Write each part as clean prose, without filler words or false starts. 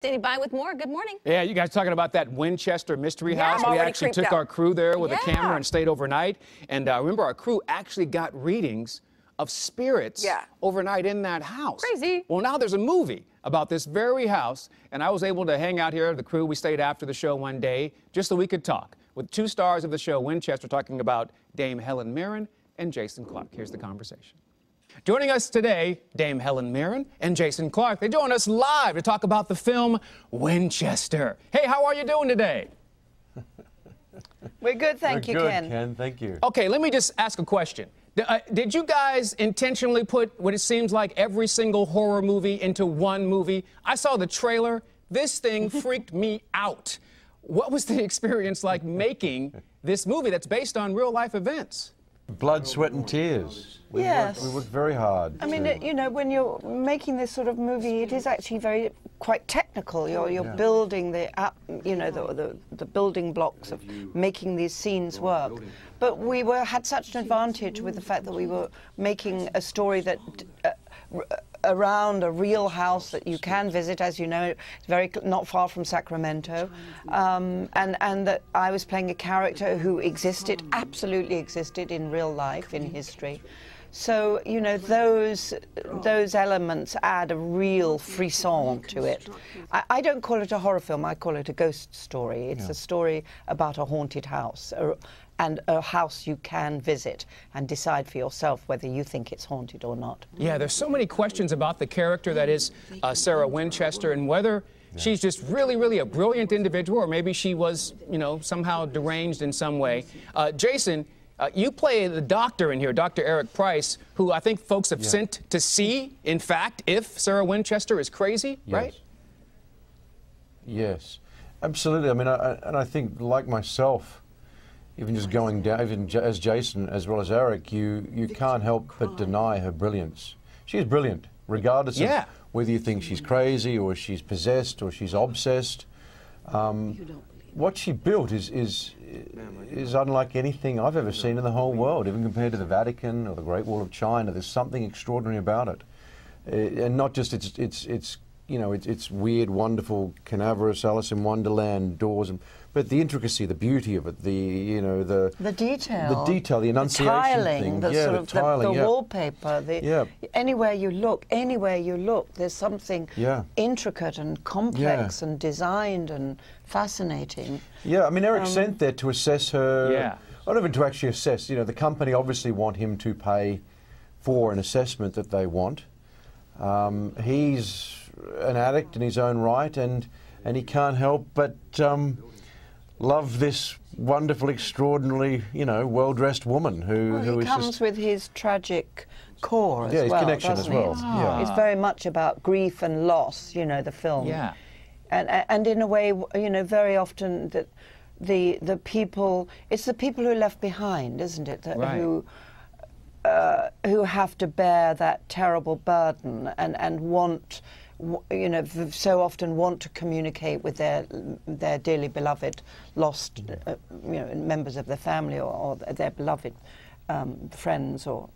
Standing by with more. Good morning. Yeah, you guys talking about that Winchester mystery house. We actually took our crew there with a camera and stayed overnight. And remember, our crew actually got readings of spirits overnight in that house. Crazy. Well, now there's a movie about this very house, and I was able to hang out here. The crew, we stayed after the show one day just so we could talk with two stars of the show, Winchester, talking about Dame Helen Mirren and Jason Clarke. Here's the conversation. Joining us today, Dame Helen Mirren and Jason Clarke. They join us live to talk about the film Winchester. Hey, how are you doing today? We're good, thank you, Ken. Ken, thank you. Okay, let me just ask a question. Did you guys intentionally put what it seems like every single horror movie into one movie? I saw the trailer. This thing freaked me out. What was the experience like making this movie that's based on real-life events? Blood, sweat, and tears. We worked very hard. I mean, you know, when you're making this sort of movie, it is actually quite technical. You're building the building blocks of making these scenes work. But we had such an advantage with the fact that we were making a story that around a real house that you can visit, as you know, it's not far from Sacramento, and that I was playing a character who absolutely existed in real life, in history. So, you know, those elements add a real frisson to it. I don't call it a horror film, I call it a ghost story. It's a story about a haunted house, and a house you can visit and decide for yourself whether you think it's haunted or not. Yeah, there's so many questions about the character that is Sarah Winchester, and whether she's just really a brilliant individual, or maybe she was, you know, somehow deranged in some way. Jason, you play the doctor in here, Dr. Eric Price, who I think folks have sent to see, in fact, if Sarah Winchester is crazy, right? Yes, absolutely. I mean, I think, like myself, even just going down, even as Jason as well as Eric, you can't help but deny her brilliance. She is brilliant, regardless of whether you think she's crazy or she's possessed or she's obsessed. What she built is unlike anything I've ever seen in the whole world, even compared to the Vatican or the Great Wall of China. There's something extraordinary about it, and not just its weird, wonderful, canaverous Alice in Wonderland doors, but the intricacy, the beauty of it, the detail, the enunciation, the wallpaper, anywhere you look, there's something intricate and complex and designed and fascinating. Yeah, I mean, Eric sent there to assess her. Not even to actually assess. You know, the company obviously want him to pay for an assessment that they want. He's an addict in his own right, and he can't help but love this wonderful, extraordinarily, well-dressed woman who is comes just with his tragic core as his well, connection as well. It's very much about grief and loss, you know, the film. Yeah. And in a way, you know, very often that the people, it's the people who are left behind, isn't it? Who have to bear that terrible burden and want, you know, so often want to communicate with their dearly beloved lost, members of their family or their beloved friends, or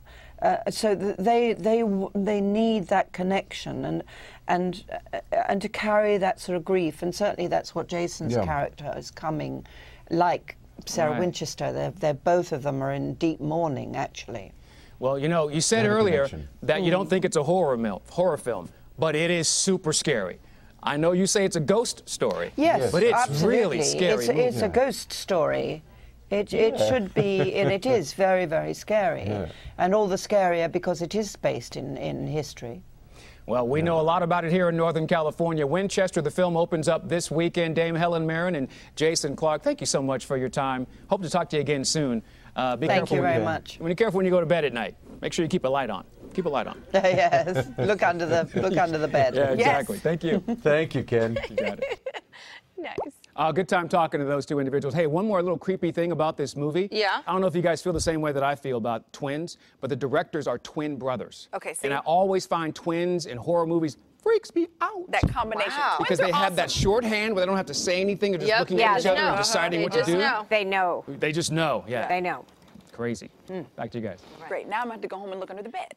so they need that connection and to carry that sort of grief, and certainly that's what Jason's character is coming, like Sarah Winchester. They're both of them are in deep mourning, actually. Well, you know, you said earlier that you don't think it's a horror film, but it is super scary. I know you say it's a ghost story, but it's really scary. It's a ghost story. It should be, and it is very scary, and all the scarier because it is based in history. Well, we know a lot about it here in Northern California. Winchester, the film opens up this weekend. Dame Helen Mirren and Jason Clarke, thank you so much for your time. Hope to talk to you again soon. Thank you very much. Be careful when you go to bed at night. Make sure you keep a light on. Keep a light on. Yes. Look under the bed. Yeah, exactly. Yes. Thank you. Thank you, Ken. You got it. Nice. Good time talking to those two individuals. Hey, one more little creepy thing about this movie. Yeah? I don't know if you guys feel the same way that I feel about twins, but the directors are twin brothers. Okay, see? And I always find twins in horror movies freaks me out. That combination. Wow. Because they have that shorthand where they don't have to say anything. They're just looking at each other and deciding what to do. They know. They just know, They know. Crazy. Back to you guys. Great. Now I'm going to have to go home and look under the bed.